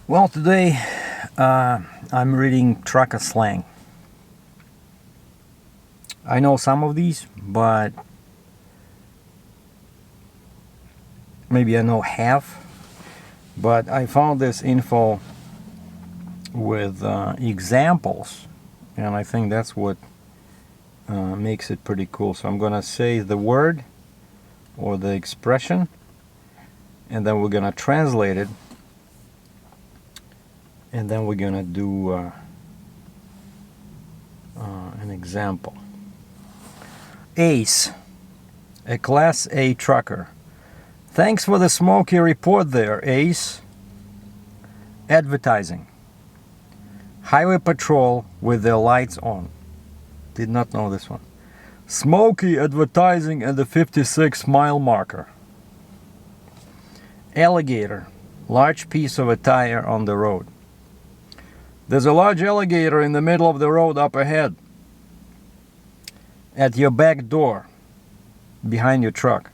Well, today I'm reading trucker slang. I know some of these, but maybe I know half. But I found this info with examples, and I think that's what makes it pretty cool. So I'm gonna say the word or the expression, and then we're gonna translate it, and then we're gonna do an example. Ace, a Class A trucker. Thanks for the smoky report there, Ace. Advertising. Highway patrol with their lights on. Did not know this one. Smoky advertising at the 56-mile marker. Alligator. Large piece of a tire on the road. There's a large alligator in the middle of the road up ahead. At your back door. Behind your truck.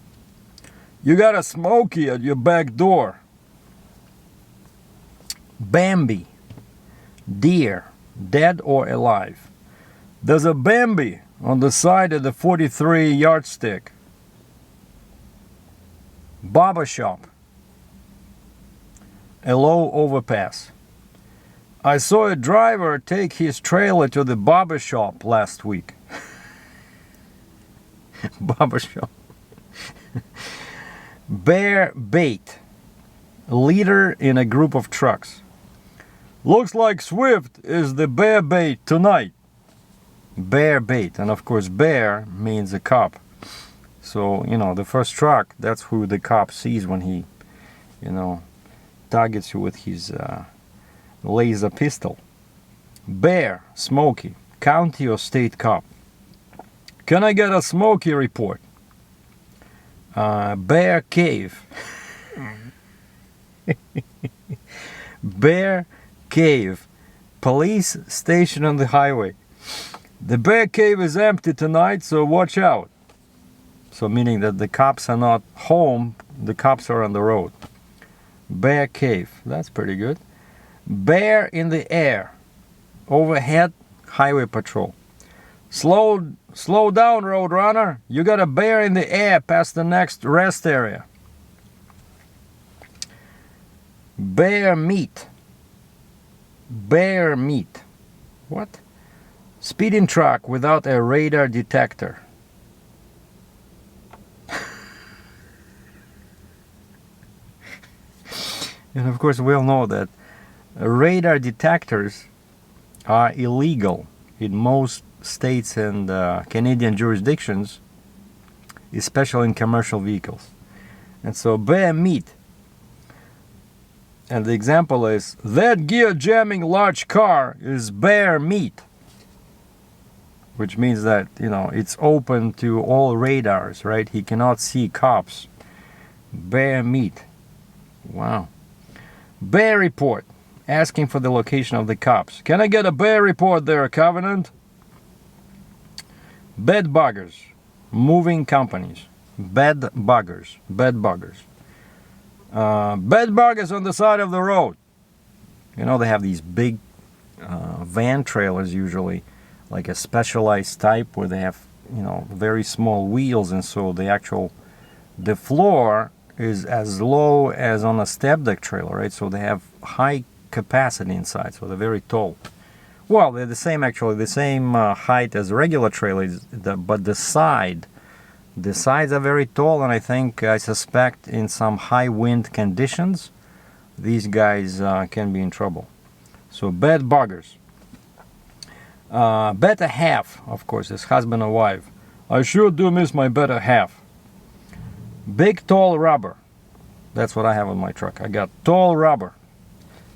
You got a smoky at your back door. Bambi. Deer. Dead or alive. There's a Bambi on the side of the 43 yardstick. Barber shop. A low overpass. I saw a driver take his trailer to the barber shop last week. Barber shop. Bear bait. Leader in a group of trucks. Looks like Swift is the bear bait tonight. Bear bait. And of course bear means a cop. So, the first truck, that's who the cop sees when he, targets you with his laser pistol. Bear, Smoky, county or state cop. Can I get a Smoky report? Bear cave. Bear cave. Police station on the highway. The bear cave is empty tonight, so watch out. So meaning that the cops are not home, the cops are on the road. Bear cave. That's pretty good. Bear in the air. Overhead highway patrol. Slow down, Roadrunner. You got a bear in the air past the next rest area. Bear meat. Bear meat. What? Speeding truck without a radar detector. And of course we all know that radar detectors are illegal in most states and Canadian jurisdictions, especially in commercial vehicles. And so bear meat. And the example is, that gear jamming large car is bear meat. Which means that, it's open to all radars, right? He cannot see cops. Bear meat. Wow. Bear report. Asking for the location of the cops. Can I get a bear report there, Covenant? Bed buggers. Moving companies. Bed buggers. Bed buggers. Bed buggers on the side of the road. They have these big van trailers usually, like a specialized type where they have, very small wheels, and so the floor is as low as on a step deck trailer, right? So they have high capacity inside, so they're very tall. Well, they're the same height as regular trailers, but the sides are very tall, and I suspect in some high wind conditions, these guys can be in trouble. So bed buggers. Better half, of course, is husband and wife. I sure do miss my better half. Big tall rubber. That's what I have on my truck. I got tall rubber.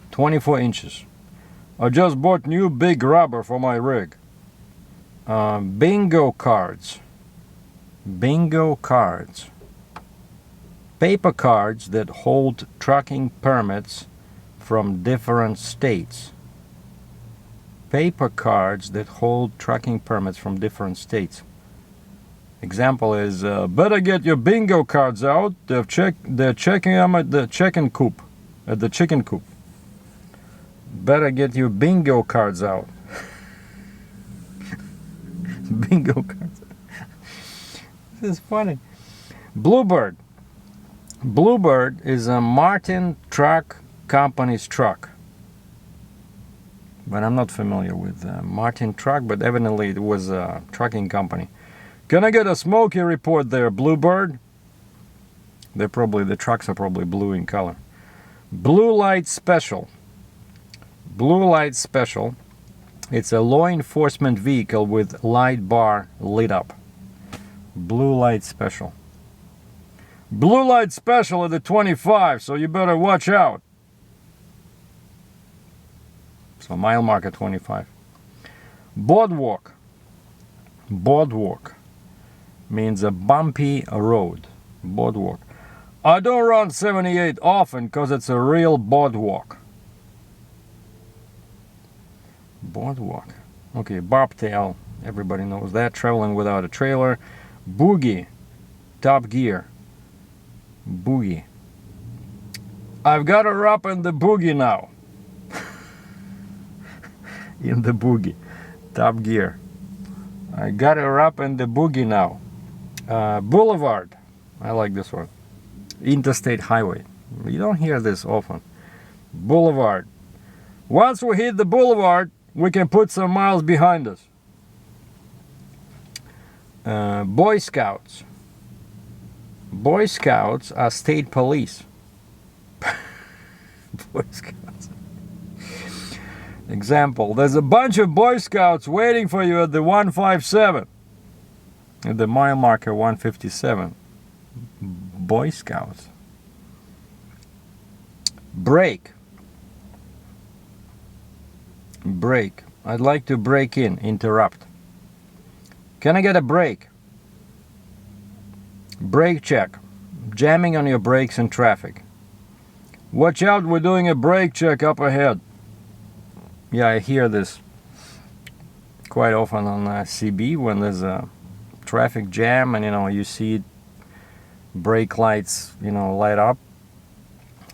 24 inches. I just bought new big rubber for my rig. Bingo cards. Bingo cards. Paper cards that hold trucking permits from different states. Paper cards that hold trucking permits from different states. Example is, better get your bingo cards out. They're checking them at the chicken coop. Better get your bingo cards out. Bingo cards. This is funny. Bluebird. Bluebird is a Martin Truck Company's truck. But I'm not familiar with Martin Truck, but evidently it was a trucking company. Can I get a smoky report there, Bluebird? The trucks are probably blue in color. Blue Light Special. Blue Light Special. It's a law enforcement vehicle with light bar lit up. Blue Light Special. Blue Light Special at the 25, so you better watch out. So mile marker 25. Boardwalk. Boardwalk means a bumpy road. Boardwalk. I don't run 78 often because it's a real boardwalk. Boardwalk. Okay, bobtail. Everybody knows that. Traveling without a trailer. Boogie. Top Gear. Boogie. I've got her up in the boogie now. In the boogie. Top Gear. I got her up in the boogie now. Boulevard. I like this one. Interstate highway. You don't hear this often. Boulevard. Once we hit the boulevard, we can put some miles behind us. Boy Scouts. Boy Scouts are state police. Boy Scouts. Example, there's a bunch of Boy Scouts waiting for you at the 157. At the mile marker 157. Boy Scouts. Break. Break. I'd like to break in, interrupt. Can I get a break? Brake check. Jamming on your brakes in traffic. Watch out, we're doing a brake check up ahead. Yeah, I hear this quite often on CB when there's a traffic jam and you see brake lights light up,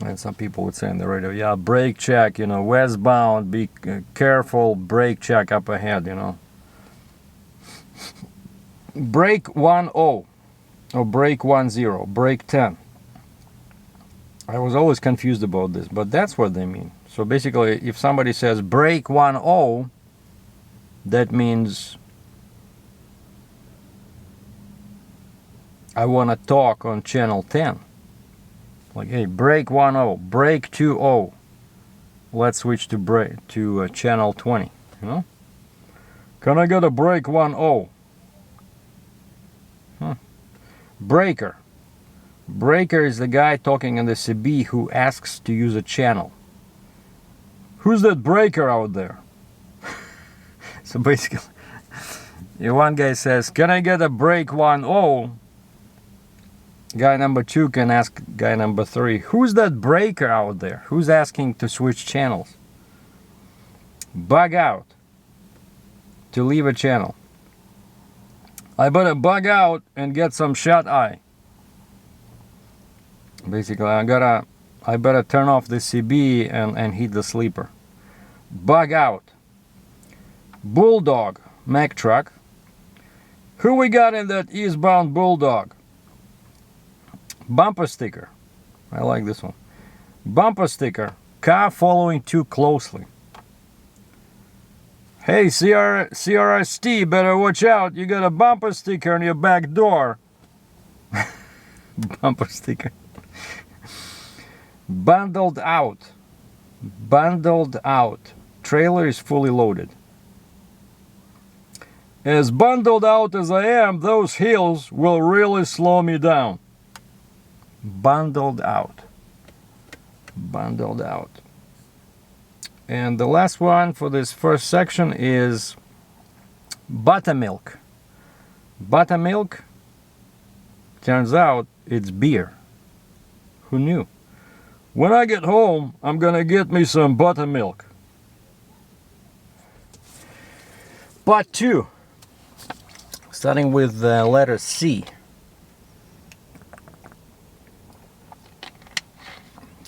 and some people would say on the radio, yeah, brake check, westbound, be careful, brake check up ahead. Brake 10 or brake 10, brake 10. I was always confused about this, but that's what they mean. So basically, if somebody says brake 10, that means I want to talk on channel 10. Like, hey, brake 10, brake 20. Let's switch to channel 20. Can I get a brake 10? Breaker. Breaker is the guy talking in the CB who asks to use a channel. Who's that breaker out there? So basically, one guy says, can I get a brake 10? Guy number 2 can ask guy number 3, who's that breaker out there? Who's asking to switch channels? Bug out. To leave a channel. I better bug out and get some shut eye. Basically, I better turn off the CB and hit the sleeper. Bug out. Bulldog, Mack truck. Who we got in that eastbound Bulldog? Bumper sticker. I like this one. Bumper sticker. Car following too closely. Hey, CRST, better watch out. You got a bumper sticker on your back door. Bumper sticker. Bundled out. Bundled out. Trailer is fully loaded. As bundled out as I am, those hills will really slow me down. Bundled out. Bundled out. And the last one for this first section is buttermilk. Buttermilk, turns out it's beer. Who knew? When I get home, I'm gonna get me some buttermilk. Part 2, starting with the letter C.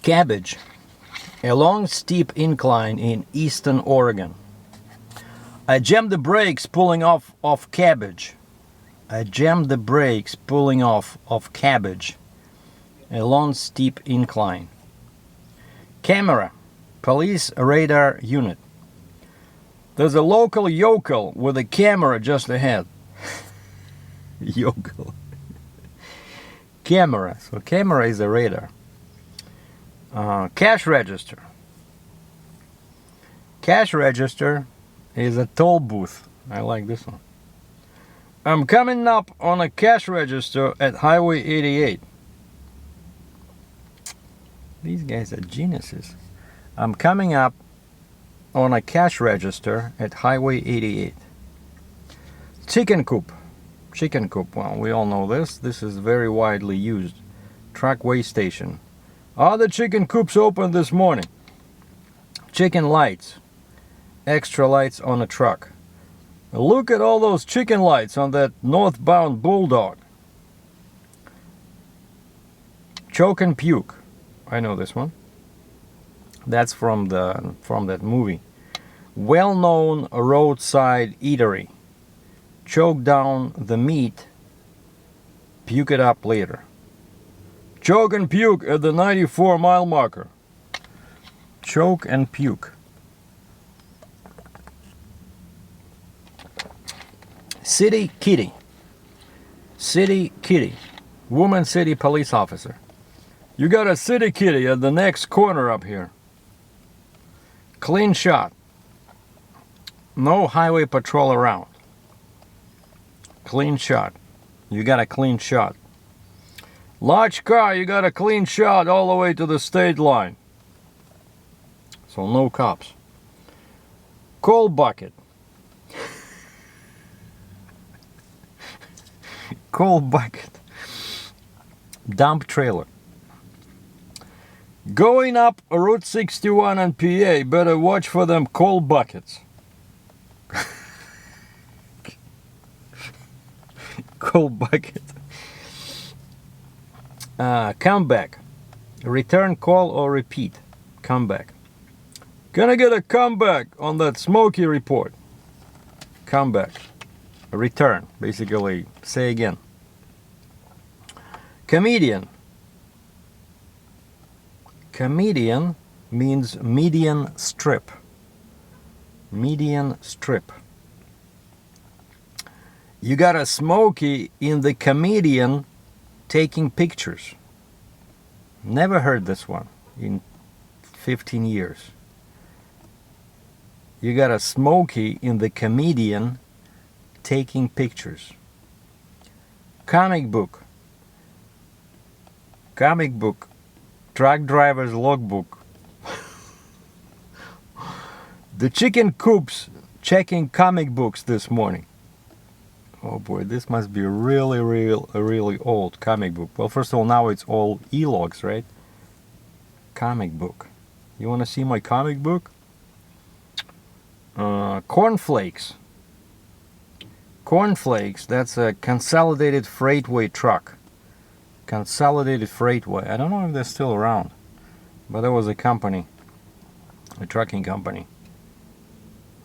Cabbage. A long steep incline in eastern Oregon. I jammed the brakes pulling off cabbage. I jammed the brakes pulling off cabbage. A long steep incline. Camera. Police radar unit. There's a local yokel with a camera just ahead. Yokel. Camera. So camera is a radar. Cash register. Cash register is a toll booth. I like this one. I'm coming up on a cash register at Highway 88. These guys are geniuses. I'm coming up on a cash register at Highway 88. Chicken coop. Chicken coop. Well, we all know this. This is very widely used. Truck weigh station. Are the chicken coops open this morning? Chicken lights. Extra lights on a truck. Look at all those chicken lights on that northbound Bulldog. Choke and puke. I know this one. That's from that movie. Well-known roadside eatery. Choke down the meat. Puke it up later. Choke and puke at the 94-mile marker. Choke and puke. City kitty. City kitty. Woman city police officer. You got a city kitty at the next corner up here. Clean shot. No highway patrol around. Clean shot. You got a clean shot. Large car, you got a clean shot all the way to the state line. So no cops. Coal bucket. Coal bucket. Dump trailer. Going up Route 61 and PA, better watch for them coal buckets. Coal bucket. Comeback. Return call or repeat. Comeback. Gonna get a comeback on that Smokey report. Comeback. Return. Basically, say again. Comedian. Comedian means median strip. Median strip. You got a Smokey in the comedian taking pictures. Never heard this one in 15 years. You got a Smokey in the comedian taking pictures. Comic book. Comic book. Truck driver's logbook. The chicken coops checking comic books this morning. Oh boy, this must be a really old comic book. Well, first of all, now it's all e-logs, right? Comic book. You want to see my comic book? Corn Flakes. Corn Flakes, that's a consolidated freightway truck. Consolidated freightway. I don't know if they're still around, but there was a company, a trucking company.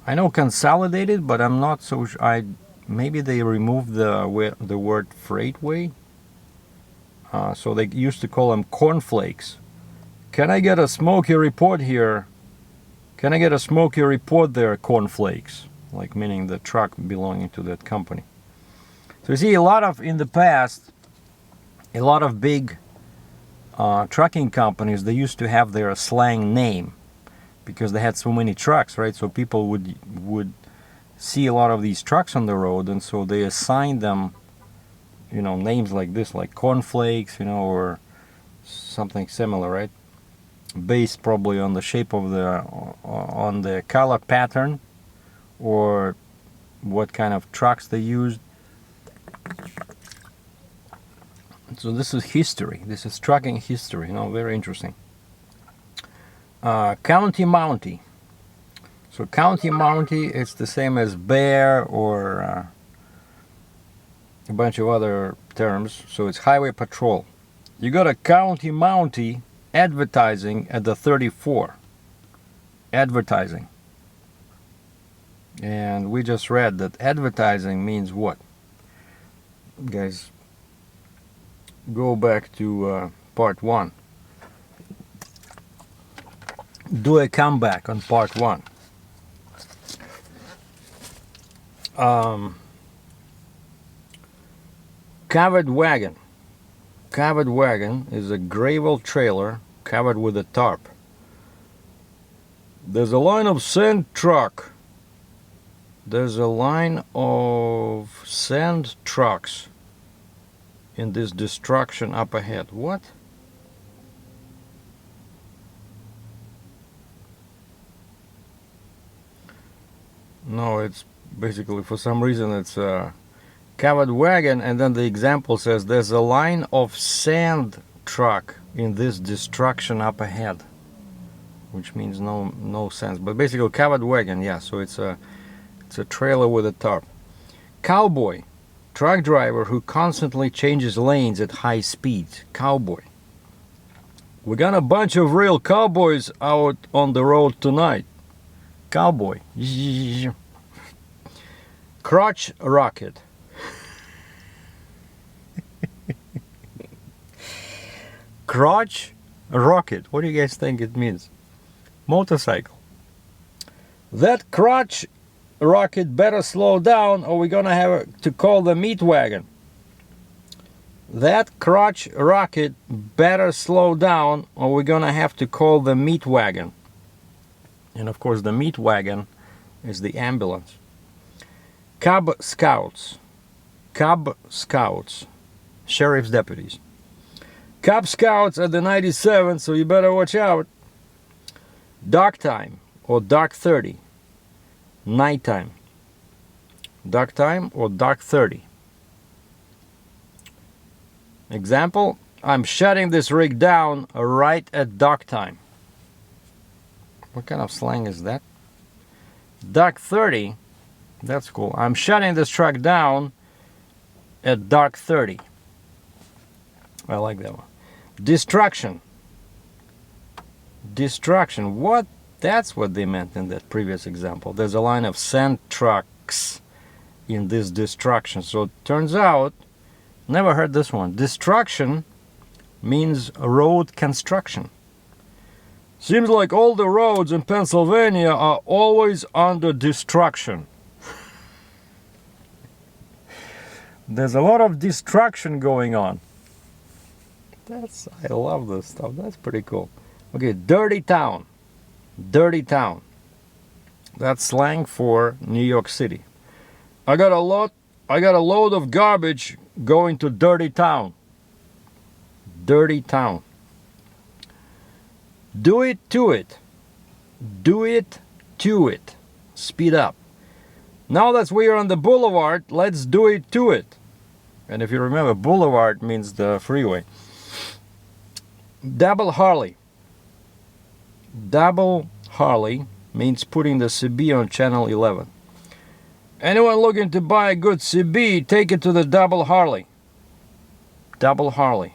I know Consolidated, but I'm not so sure. Maybe they removed the word freightway. So they used to call them Corn Flakes. Can I get a Smokey report here? Can I get a Smokey report there, Corn Flakes? Like meaning the truck belonging to that company. So you see, in the past, a lot of big trucking companies, they used to have their slang name because they had so many trucks, right? So people would see a lot of these trucks on the road, and so they assigned them, names like this, like Corn Flakes, or something similar, right? Based probably on the shape of on the color pattern, or what kind of trucks they used. So this is history. This is trucking history. Very interesting. County Mountie. So County Mountie, it's the same as bear or a bunch of other terms. So it's highway patrol. You got a County Mountie advertising at the 34. advertising. And we just read that advertising means what? Guys, go back to part 1. Do a comeback on part 1. Covered wagon. Covered wagon is a gravel trailer covered with a tarp. There's a line of sand truck. There's a line of sand trucks in this destruction up ahead. What? No, it's basically, for some reason, it's a covered wagon, and then the example says there's a line of sand truck in this destruction up ahead, which means no sense. But basically, covered wagon, yeah. So it's a trailer with a tarp. Cowboy, truck driver who constantly changes lanes at high speeds. Cowboy. We got a bunch of real cowboys out on the road tonight. Cowboy. Crotch rocket. Crotch rocket. What do you guys think it means? Motorcycle. That crotch rocket better slow down or we're gonna have to call the meat wagon. That crotch rocket better slow down or we're gonna have to call the meat wagon. And of course the meat wagon is the ambulance. Cub Scouts. Cub Scouts. Sheriff's deputies. Cub Scouts at the 97, so you better watch out. Dark time or dark 30. Nighttime. Dark time or dark 30. Example, I'm shutting this rig down right at dark time. What kind of slang is that? Dark 30, that's cool. I'm shutting this truck down at dark 30. I like that one. Destruction. Destruction. What? That's what they meant in that previous example. There's a line of sand trucks in this destruction. So it turns out, never heard this one. Destruction means road construction. Seems like all the roads in Pennsylvania are always under destruction. There's a lot of destruction going on. I love this stuff. That's pretty cool. Okay, dirty town. Dirty town. That's slang for New York City. I got a load of garbage going to dirty town. Dirty town. Do it to it. Do it to it. Speed up. Now that we are on the boulevard, let's do it to it. And if you remember, boulevard means the freeway. Double Harley. Double Harley means putting the CB on channel 11. Anyone looking to buy a good CB, take it to the Double Harley. Double Harley.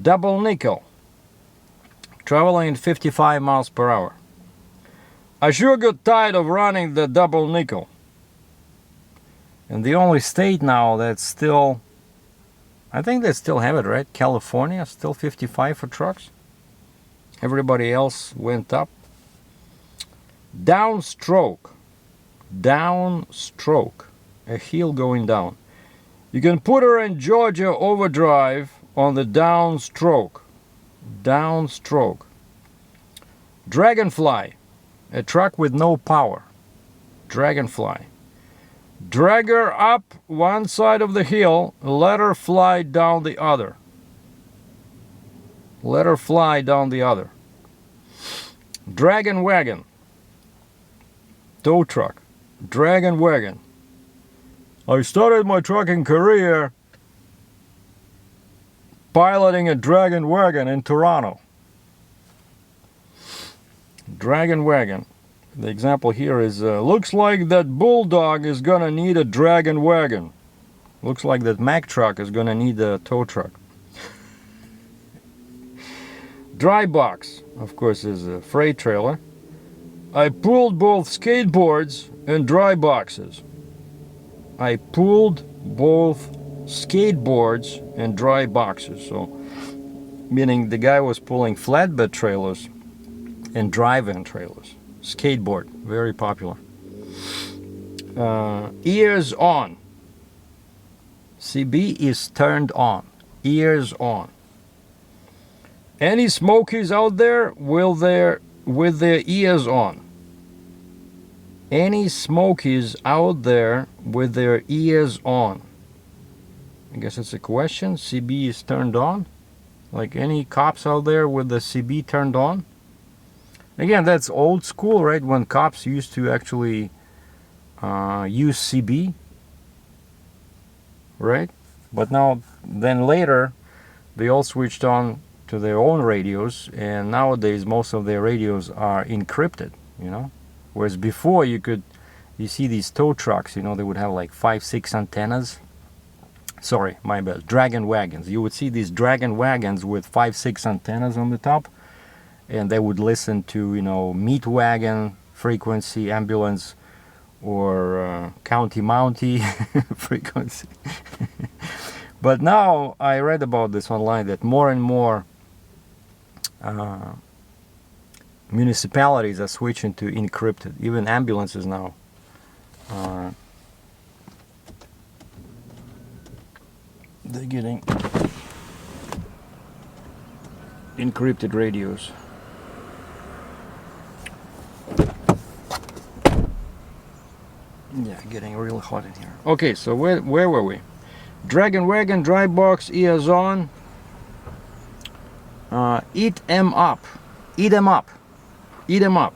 Double nickel. Traveling at 55 miles per hour. I sure got tired of running the double nickel. And the only state now that's still, I think they still have it, right? California, still 55 for trucks. Everybody else went up. Downstroke. Downstroke. A heel going down. You can put her in Georgia Overdrive on the downstroke. Downstroke. Dragonfly. A truck with no power. Dragonfly. Drag her up one side of the hill, let her fly down the other. Let her fly down the other. Dragon wagon. Tow truck. Dragon wagon. I started my trucking career piloting a dragon wagon in Toronto. Dragon wagon. The example here is, looks like that Bulldog is gonna need a dragon wagon. Looks like that Mack truck is gonna need a tow truck. Dry box, of course, is a freight trailer. I pulled both skateboards and dry boxes. I pulled both skateboards and dry boxes. So, meaning the guy was pulling flatbed trailers and drive-in trailers. Skateboard, very popular. Ears on. CB is turned on. Ears on. Any smokies out there with their ears on? Any smokies out there with their ears on? I guess it's a question. CB is turned on. Like any cops out there with the CB turned on? Again, that's old school, right? When cops used to actually use CB, right? But now, then later, they all switched on to their own radios, and nowadays most of their radios are encrypted, you know? Whereas before you see these tow trucks, you know, they would have like 5-6 antennas. Sorry, my bad. Dragon wagons. You would see these dragon wagons with 5-6 antennas on the top, and they would listen to, you know, meat wagon frequency, ambulance, or county mountie frequency. But now I read about this online that more and more municipalities are switching to encrypted. Even ambulances now they're getting encrypted radios. Yeah, getting real hot in here. Okay, so where were we? Dragon wagon, dry box, ears on. Eat 'em up. Eat 'em up. Eat 'em up.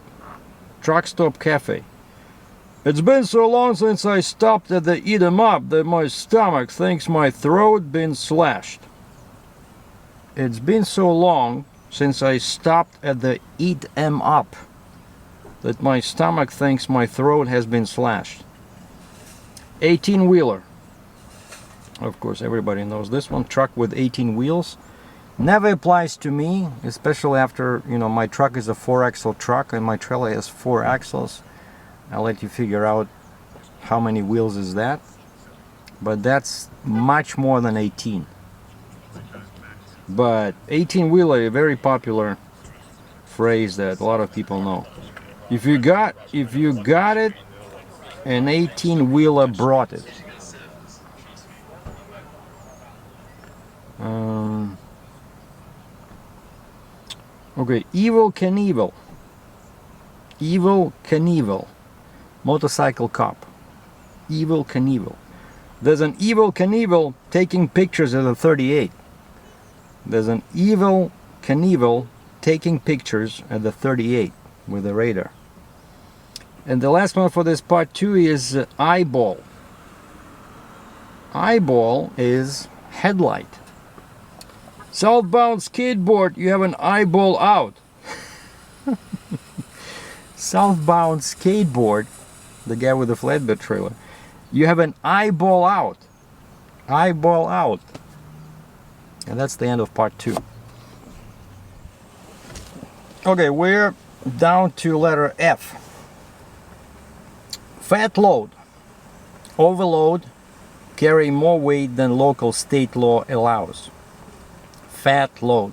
Truck stop cafe. It's been so long since I stopped at the Eat 'em up that my stomach thinks my throat been slashed. It's been so long since I stopped at the Eat 'em up that my stomach thinks my throat has been slashed. 18-wheeler. Of course, everybody knows this one. Truck with 18 wheels. Never applies to me, especially after, you know, my truck is a 4-axle truck and my trailer has 4 axles. I'll let you figure out how many wheels is that. But that's much more than 18. But 18-wheeler, a very popular phrase that a lot of people know. If you got it, an 18-wheeler brought it. Okay, Evel Knievel. Evel Knievel. Motorcycle cop. Evel Knievel. There's an Evel Knievel taking pictures of the 38. There's an Evel Knievel taking pictures at the 38 with the radar. And the last one for this part 2 is eyeball. Eyeball is headlight. Southbound skateboard, you have an eyeball out. Southbound skateboard, the guy with the flatbed trailer, you have an eyeball out. Eyeball out. And that's the end of part 2. Okay, we're down to letter F. Fat load. Overload. Carry more weight than local state law allows. Fat load.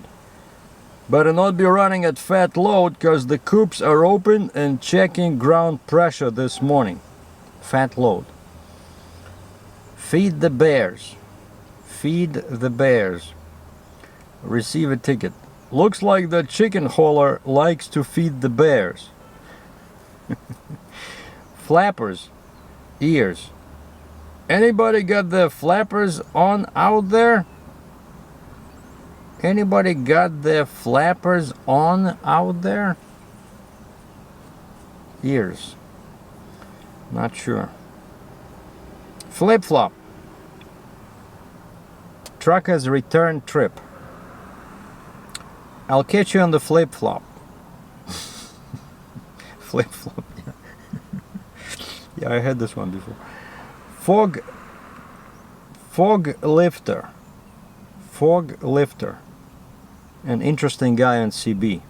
Better not be running at fat load because the coops are open and checking ground pressure this morning. Fat load. Feed the bears. Feed the bears. Receive a ticket. Looks like the chicken hauler likes to feed the bears. Flappers. Ears. Anybody got their flappers on out there? Anybody got their flappers on out there? Ears. Not sure. Flip-flop. Trucker's return trip. I'll catch you on the flip-flop. Flip-flop, yeah. Yeah, I had this one before. Fog lifter. Fog lifter. an interesting guy on CB.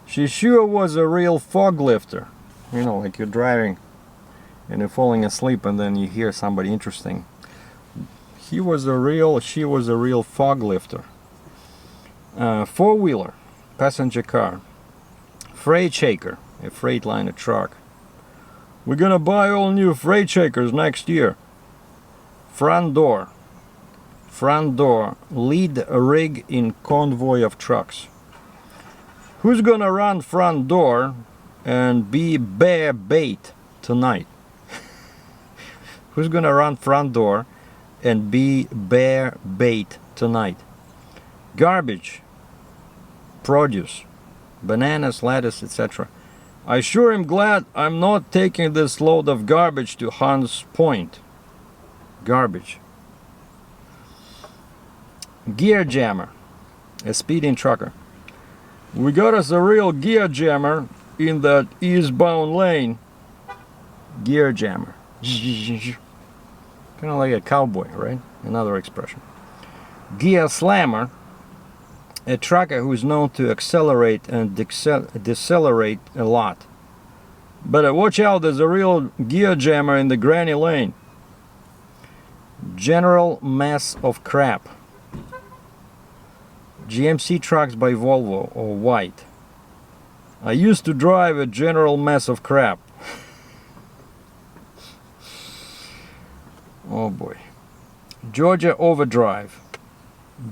She sure was a real fog lifter. You know, like you're driving and you're falling asleep and then you hear somebody interesting. She was a real fog lifter. Four-wheeler, passenger car. Freight shaker, a Freightliner truck. We're gonna buy all new freight shakers next year. Front door. Front door, lead rig in convoy of trucks. Who's gonna run front door and be bear bait tonight? Who's gonna run front door and be bear bait tonight? Garbage, produce, bananas, lettuce, etc. I sure am glad I'm not taking this load of garbage to Hans Point. Garbage. Gear jammer, a speeding trucker. We got us a real gear jammer in that eastbound lane. Gear jammer. Kind of like a cowboy, right? Another expression. Gear slammer, a trucker who's known to accelerate and decelerate a lot. But watch out, there's a real gear jammer in the granny lane. General mess of crap. GMC trucks by Volvo, or white. I used to drive a general mess of crap. Oh boy. Georgia Overdrive.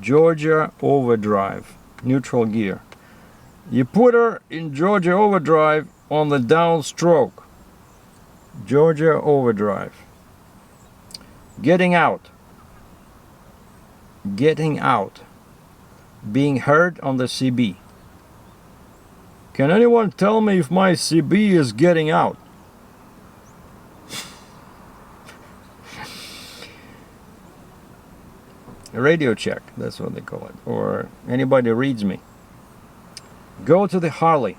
Georgia Overdrive. Neutral gear. You put her in Georgia Overdrive on the downstroke. Georgia Overdrive. Getting out. Getting out. Being heard on the CB. Can anyone tell me if my CB is getting out? A radio check, that's what they call it. Or anybody reads me. Go to the Harley.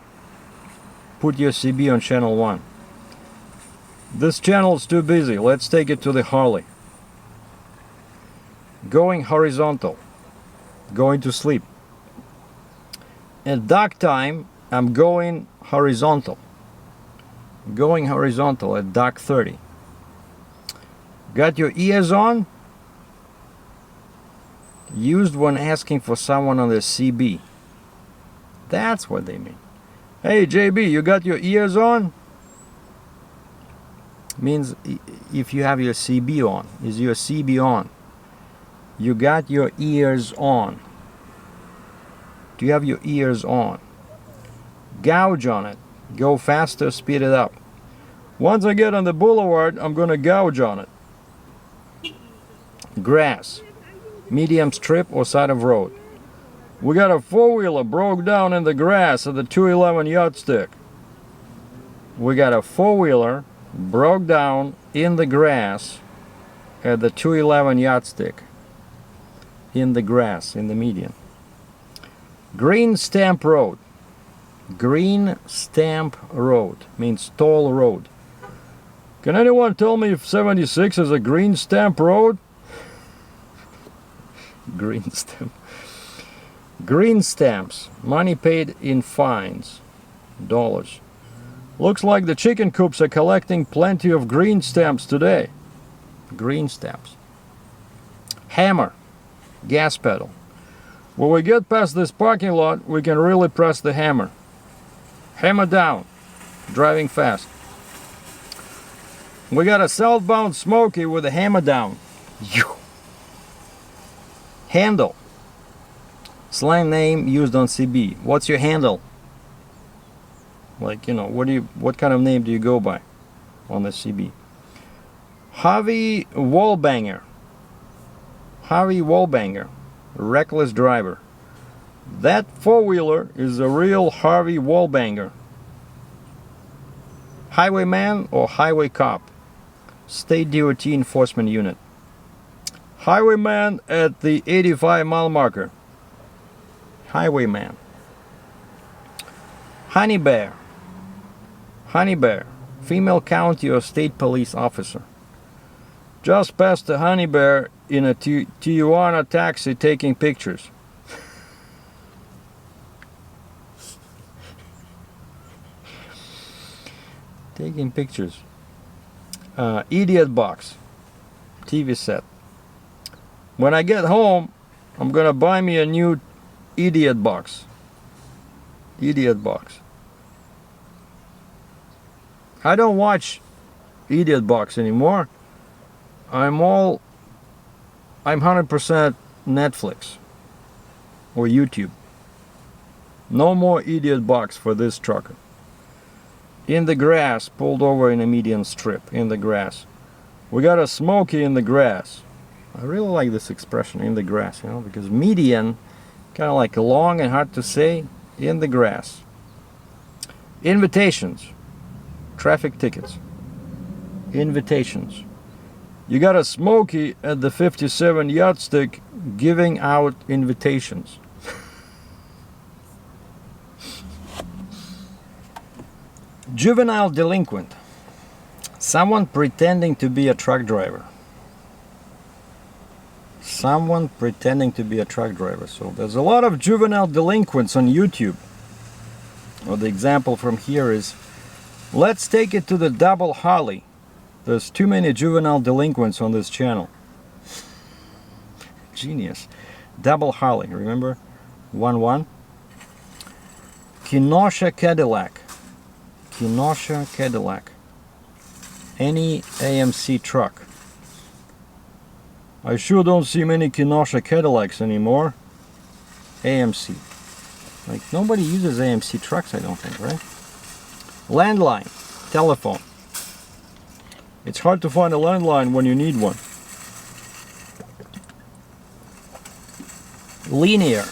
Put your CB on channel 1. This channel's too busy. Let's take it to the Harley. Going horizontal. Going to sleep. At dark time, I'm going horizontal. Going horizontal at dark 30. Got your ears on? Used when asking for someone on the CB. That's what they mean. Hey JB, you got your ears on? Means if you have your CB on. Is your CB on? You got your ears on. Do you have your ears on? Gouge on it. Go faster, speed it up. Once I get on the boulevard, I'm gonna gouge on it. Grass. Medium strip or side of road. We got a four-wheeler broke down in the grass at the 211 yardstick. We got a four-wheeler broke down in the grass at the 211 yardstick. In the grass, in the median. Green Stamp Road. Green Stamp Road means toll road. Can anyone tell me if 76 is a green stamp road? Green stamp. Green stamps. Money paid in fines. Dollars. Looks like the chicken coops are collecting plenty of green stamps today. Green stamps. Hammer. Gas pedal. When we get past this parking lot, we can really press the hammer. Hammer down. Driving fast. We got a southbound Smoky with a hammer down. Handle. Slang name used on CB. What's your handle? Like, you know, what kind of name do you go by on the CB? Harvey Wallbanger. Harvey Wallbanger. Reckless driver. That four-wheeler is a real Harvey Wallbanger. Highwayman or highway cop. State DOT enforcement unit. Highwayman at the 85-mile marker. Highwayman. Honey bear. Honey bear. Female county or state police officer. Just passed a honey bear in a Tijuana taxi taking pictures. Taking pictures. Idiot box. TV set. When I get home, I'm gonna buy me a new idiot box. Idiot box. I don't watch Idiot Box anymore. I'm 100% Netflix or YouTube. No more Idiot Box for this trucker. In the grass, pulled over in a median strip. In the grass. We got a Smokey in the grass. I really like this expression, in the grass, you know, because median, kind of like long and hard to say. In the grass. Invitations. Traffic tickets. Invitations. You got a Smokey at the 57 Yardstick giving out invitations. Juvenile delinquent. Someone pretending to be a truck driver. Someone pretending to be a truck driver. So there's a lot of juvenile delinquents on YouTube. Well, the example from here is, let's take it to the double Harley. There's too many juvenile delinquents on this channel. Genius. Double Harley, remember? 1-1. Kenosha Cadillac. Kenosha Cadillac. Any AMC truck. I sure don't see many Kenosha Cadillacs anymore. AMC. Like, nobody uses AMC trucks, I don't think, right? Landline. Telephone. It's hard to find a landline when you need one. Linear.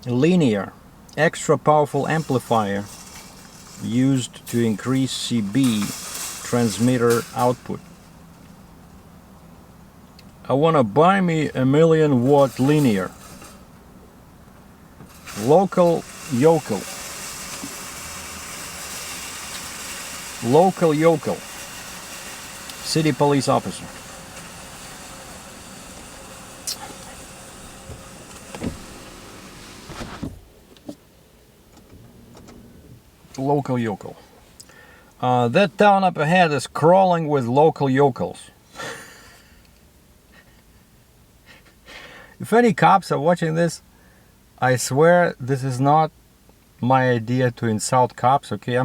Linear. Extra powerful amplifier used to increase CB transmitter output. I want to buy me a 1,000,000 watt linear. Local yokel. Local yokel. City police officer. Local yokel. That town up ahead is crawling with local yokels. If any cops are watching this, I swear this is not my idea to insult cops, okay?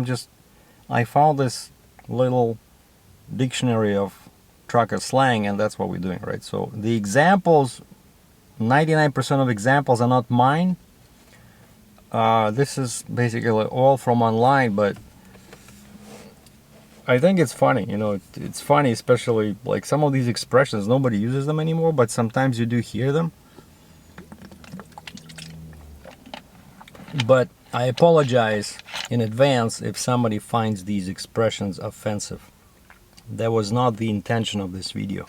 I found this little dictionary of trucker slang, and that's what we're doing, right? So the examples, 99% of examples are not mine. This is basically all from online, but I think it's funny, you know, it's funny, especially like some of these expressions, nobody uses them anymore, but sometimes you do hear them. But I apologize in advance if somebody finds these expressions offensive. That was not the intention of this video.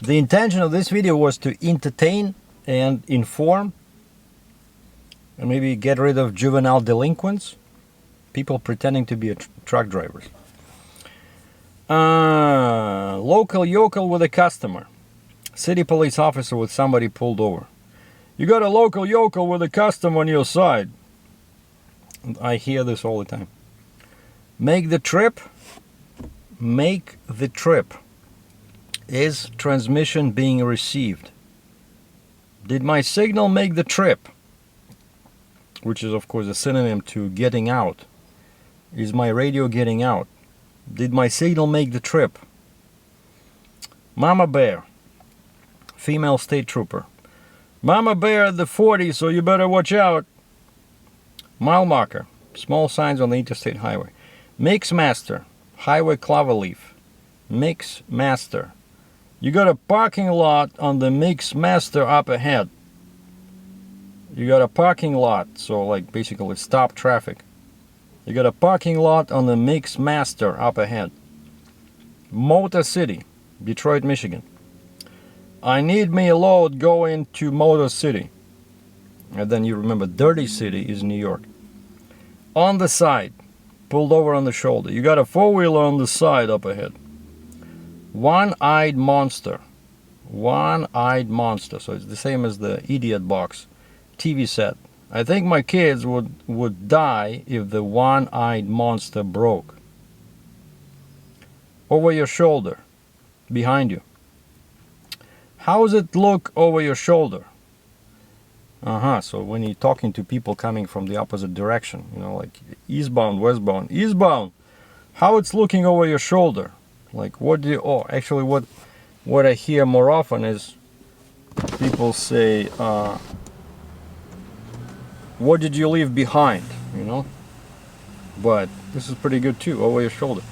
The intention of this video was to entertain and inform, and maybe get rid of juvenile delinquents, people pretending to be truck drivers. Local yokel with a customer. City police officer with somebody pulled over. You got a local yokel with a customer on your side. I hear this all the time. Make the trip. Make the trip. Is transmission being received? Did my signal make the trip? Which is of course a synonym to getting out. Is my radio getting out? Did my signal make the trip? Mama bear. Female state trooper. Mama bear at the 40, so you better watch out. Mile marker. Small signs on the interstate highway. Mix master. Highway cloverleaf. Mix master. You got a parking lot on the mix master up ahead. You got a parking lot, so like basically stop traffic. You got a parking lot on the mix master up ahead. Motor City, Detroit, Michigan. I need me a load going to Motor City. And then you remember Dirty City is New York. On the side, pulled over on the shoulder. You got a four-wheeler on the side up ahead. One-eyed monster. One-eyed monster. So it's the same as the idiot box TV set. I think my kids would die if the one-eyed monster broke. Over your shoulder, behind you. How does it look over your shoulder? So when you're talking to people coming from the opposite direction, you know, like eastbound, westbound, eastbound, how it's looking over your shoulder? Like what do you, actually what I hear more often is people say, what did you leave behind, you know? But this is pretty good too, over your shoulder.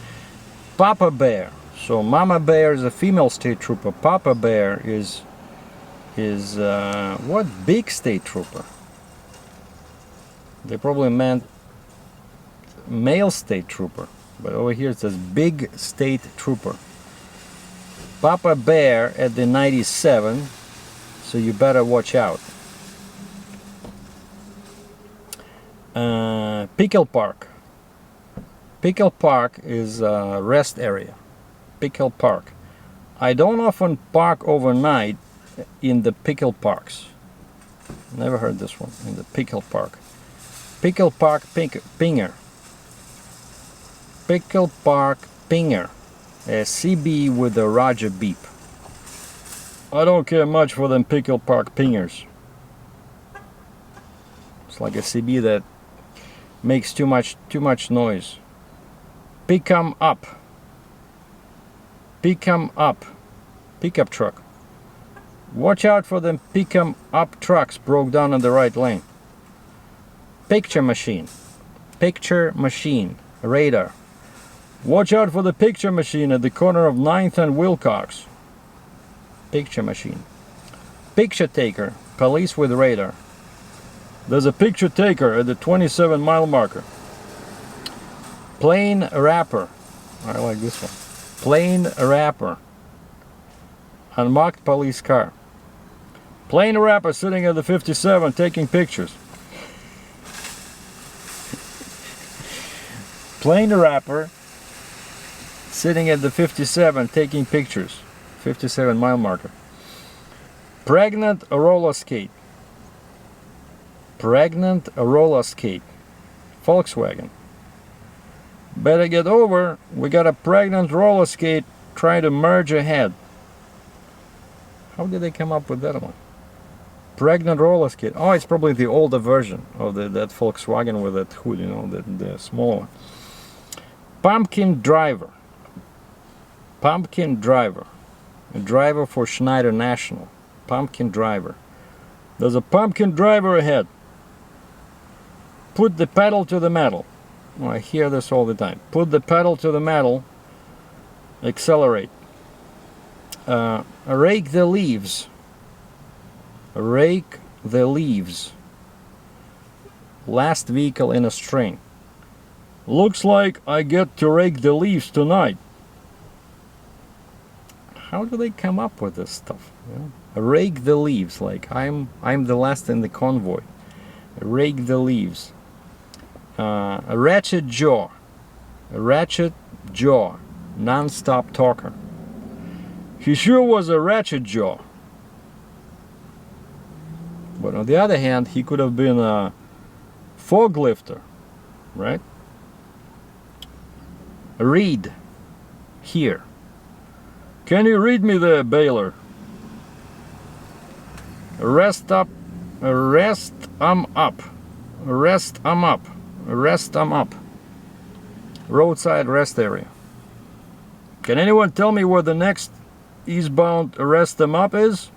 Papa bear. So Mama bear is a female state trooper. Papa bear is what? Big state trooper. They probably meant male state trooper, but over here it says big state trooper. Papa bear at the 97, so you better watch out. Pickle Park. Pickle Park is a rest area. Pickle Park. I don't often park overnight in the pickle parks. Never heard this one. In the pickle park. Pickle Park Pinger. Pickle Park Pinger. A CB with a Roger beep. I don't care much for them Pickle Park Pingers. It's like a CB that makes too much noise. Pick 'em up. Pick 'em up. Pickup truck. Watch out for them pick 'em up trucks broke down on the right lane. Picture machine. Picture machine. Radar. Watch out for the picture machine at the corner of 9th and Wilcox. Picture machine. Picture taker. Police with radar. There's a picture taker at the 27-mile marker. Plane wrapper. I like this one. Plane wrapper. Unmarked police car. Plane wrapper sitting at the 57 taking pictures. Plane wrapper sitting at the 57 taking pictures. 57-mile marker. Pregnant roller skate. Pregnant roller skate. Volkswagen. Better get over, we got a pregnant roller skate trying to merge ahead. How did they come up with that one? Pregnant roller skate. Oh, it's probably the older version of that Volkswagen with that hood, you know, the smaller one. Pumpkin driver. Pumpkin driver. A driver for Schneider National. Pumpkin driver. There's a pumpkin driver ahead. Put the pedal to the metal. Oh, I hear this all the time. Put the pedal to the metal. Accelerate. Rake the leaves. Rake the leaves. Last vehicle in a string. Looks like I get to rake the leaves tonight. How do they come up with this stuff? You know? Rake the leaves, like I'm the last in the convoy. Rake the leaves. A ratchet jaw. A ratchet jaw. Non-stop talker. He sure was a ratchet jaw. But on the other hand, he could have been a fog lifter, right? Read. Here. Can you read me there, Baylor? Rest up. Rest 'em up. Rest 'em up. Rest 'em up. Roadside rest area. Can anyone tell me where the next eastbound rest 'em up is?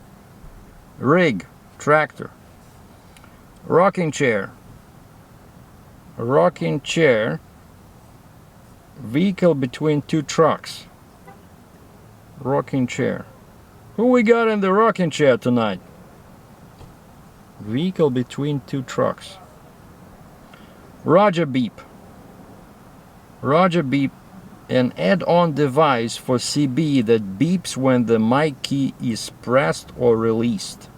Rig. Tractor. Rocking chair. Rocking chair. Vehicle between two trucks. Rocking chair. Who we got in the rocking chair tonight? Vehicle between two trucks. Roger beep. Roger beep, an add-on device for CB that beeps when the mic key is pressed or released.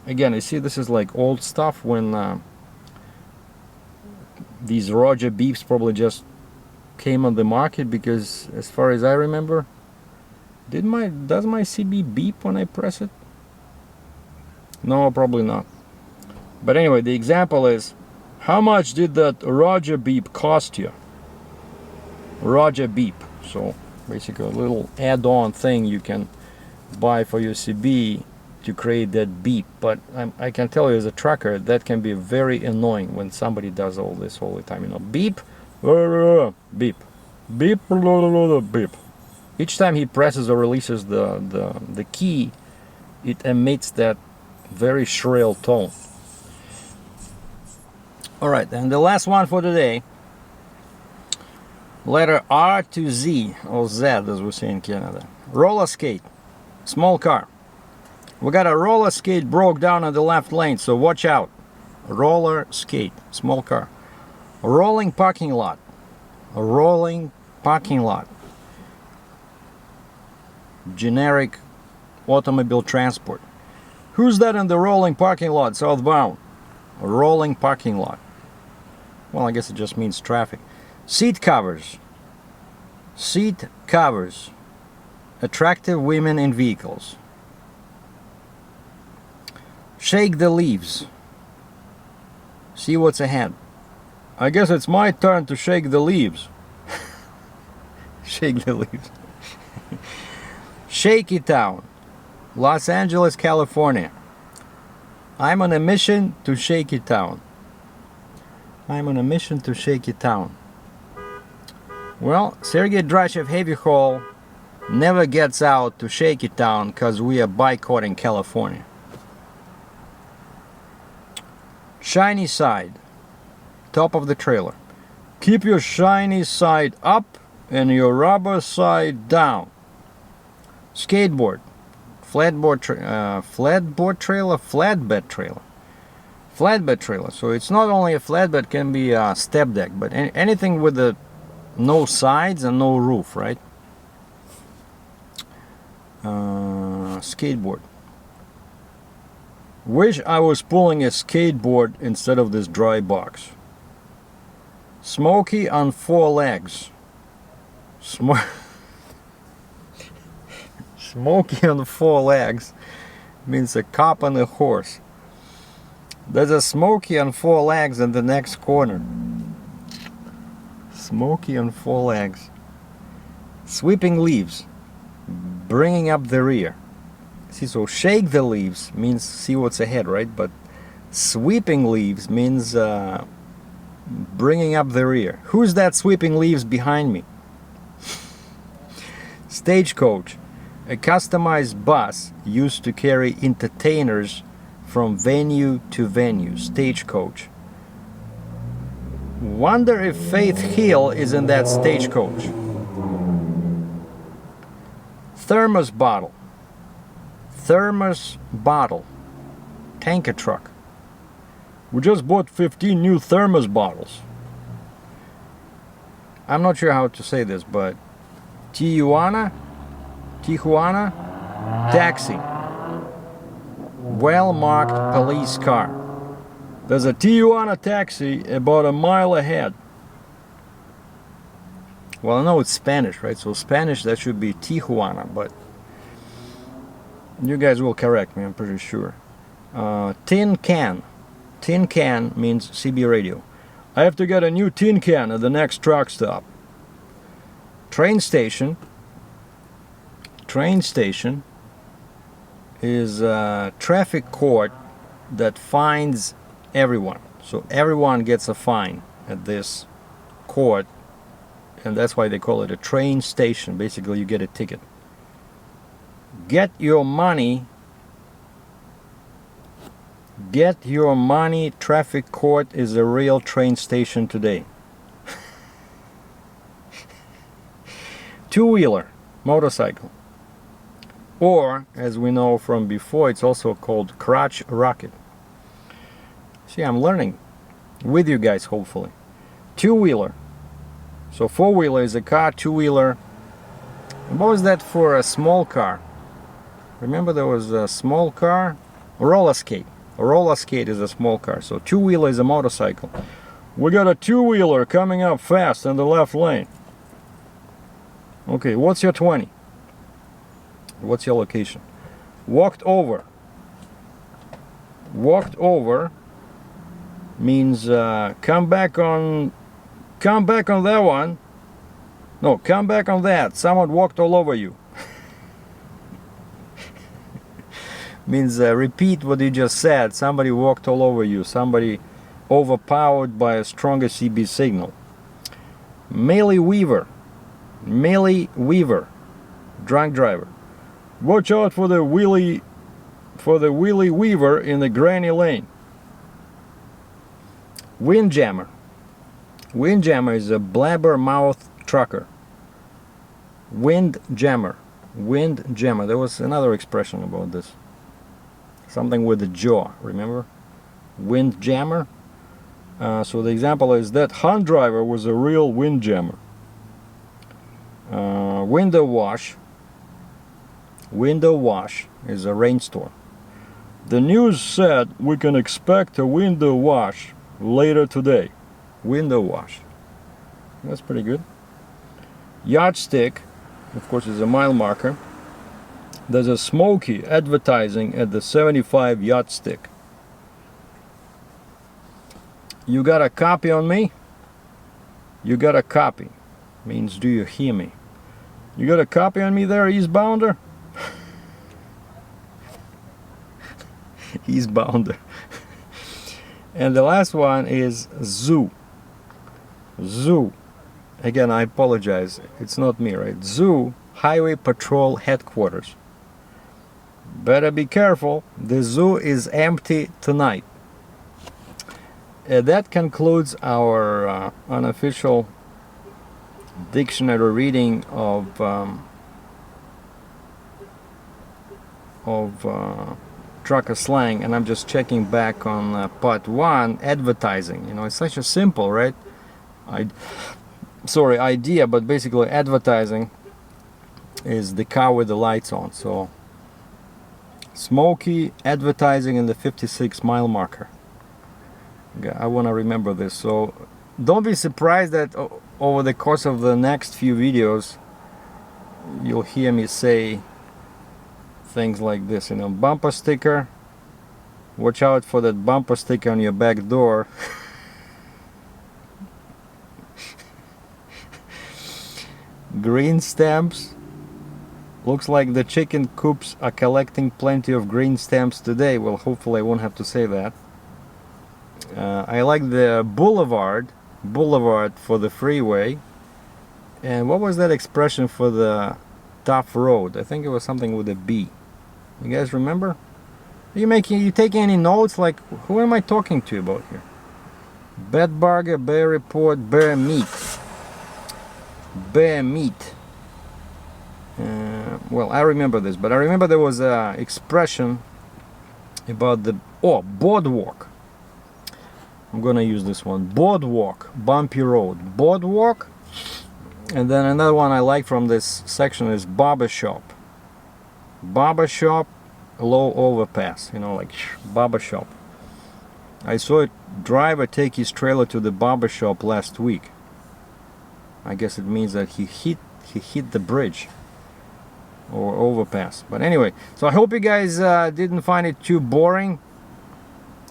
Again, you see, this is like old stuff when these Roger beeps probably just came on the market, because as far as I remember, does my CB beep when I press it? No, probably not. But anyway, the example is, how much did that Roger beep cost you? Roger beep. So basically a little add-on thing you can buy for your CB to create that beep. But I can tell you as a trucker, that can be very annoying when somebody does all this all the time. You know, beep, beep, beep, beep. Each time he presses or releases the key, it emits that very shrill tone. Alright, and the last one for today. Letter R to Z, or Z as we say in Canada. Roller skate. Small car. We got a roller skate broke down on the left lane, so watch out. Roller skate. Small car. A rolling parking lot. A rolling parking lot. Generic automobile transport. Who's that in the rolling parking lot southbound? A rolling parking lot. Well, I guess it just means traffic. Seat covers. Seat covers. Attractive women in vehicles. Shake the leaves. See what's ahead. I guess it's my turn to shake the leaves. Shake the leaves. Shaky Town. Los Angeles, California. I'm on a mission to Shaky Town. I'm on a mission to Shaky Town. Well, Sergei DRATCHEV heavy haul never gets out to Shaky Town because we are boycotting California. Shiny side. Top of the trailer. Keep your shiny side up and your rubber side down. Skateboard. Flatbed trailer. So it's not only a flatbed, can be a step deck, but anything with no sides and no roof, right? Skateboard. Wish I was pulling a skateboard instead of this dry box. Smoky on 4 legs. Smoky on 4 legs means a cop and a horse. There's a Smoky on 4 legs in the next corner. Smoky on 4 legs. Sweeping leaves. Bringing up the rear. See, so shake the leaves means see what's ahead, right? But sweeping leaves means bringing up the rear. Who's that sweeping leaves behind me? Stagecoach. A customized bus used to carry entertainers from venue to venue. Stagecoach. Wonder if Faith Hill is in that stagecoach. Thermos bottle. Thermos bottle. Tanker truck. We just bought 15 new thermos bottles. I'm not sure how to say this, but Tijuana taxi. Well-marked police car. There's a Tijuana taxi about a mile ahead. Well, I know it's Spanish, right? So Spanish, that should be Tijuana, but you guys will correct me, I'm pretty sure. Tin can. Tin can means CB radio. I have to get a new tin can at the next truck stop. Train station. Train station is a traffic court that fines everyone. So everyone gets a fine at this court, and that's why they call it a train station. Basically, you get a ticket. Get your money. Get your money. Traffic court is a real train station today. Two-wheeler, motorcycle. Or, as we know from before, it's also called crotch rocket. See, I'm learning with you guys, hopefully. Two-wheeler. So four-wheeler is a car, two-wheeler. What was that for a small car? Remember there was a small car? A roller skate. A roller skate is a small car. So two-wheeler is a motorcycle. We got a two-wheeler coming up fast in the left lane. Okay, what's your 20? What's your location? Walked over. Walked over means come back on that one. No, come back on that. Someone walked all over you. Means repeat what you just said. Somebody walked all over you. Somebody overpowered by a stronger CB signal. Melee weaver. Melee weaver. Drunk driver. Watch out for the wheelie weaver in the granny lane. Windjammer. Windjammer is a blabbermouth trucker. Windjammer. Windjammer. There was another expression about this. Something with the jaw, remember? Windjammer. So the example is that hunt driver was a real windjammer. Window wash. Window wash is a rainstorm. The news said we can expect a window wash later today. Window wash. That's pretty good. Yardstick, of course, is a mile marker. There's a Smoky advertising at the 75 yardstick. You got a copy on me? You got a copy. Means do you hear me? You got a copy on me there, eastbounder? Eastbounder. And the last one is zoo. Zoo. Again, I apologize. It's not me, right? Zoo, Highway Patrol Headquarters. Better be careful. The zoo is empty tonight. That concludes our unofficial dictionary reading of trucker slang, and I'm just checking back on part 1, advertising. You know, it's such a simple, right? Idea, but basically advertising is the car with the lights on. So Smoky advertising in the 56 mile marker. Okay, I want to remember this. So don't be surprised that over the course of the next few videos you'll hear me say things like this, you know, bumper sticker, watch out for that bumper sticker on your back door. Green stamps. Looks like the chicken coops are collecting plenty of green stamps today. Well, hopefully I won't have to say that. I like the boulevard for the freeway. And what was that expression for the tough road? I think it was something with a B. You guys remember? Are you taking any notes? Like, who am I talking to about here? Bed burger, bear report, bear meat. Bear meat. Well, I remember this, but I remember there was a expression about the boardwalk. I'm gonna use this one. Boardwalk, bumpy road. Boardwalk. And then another one I like from this section is barbershop. Barbershop, low overpass. You know, like barbershop. I saw a driver take his trailer to the barbershop last week. I guess it means that he hit the bridge or overpass. But anyway, so I hope you guys didn't find it too boring.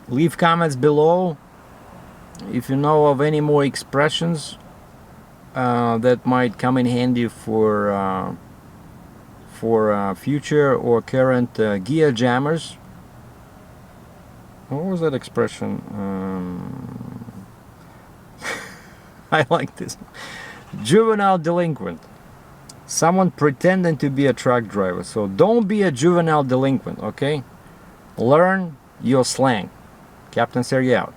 Leave comments below if you know of any more expressions that might come in handy for future or current gear jammers. What was that expression? I like this. Juvenile delinquent. Someone pretending to be a truck driver. So don't be a juvenile delinquent, okay? Learn your slang. Captain Sergei out.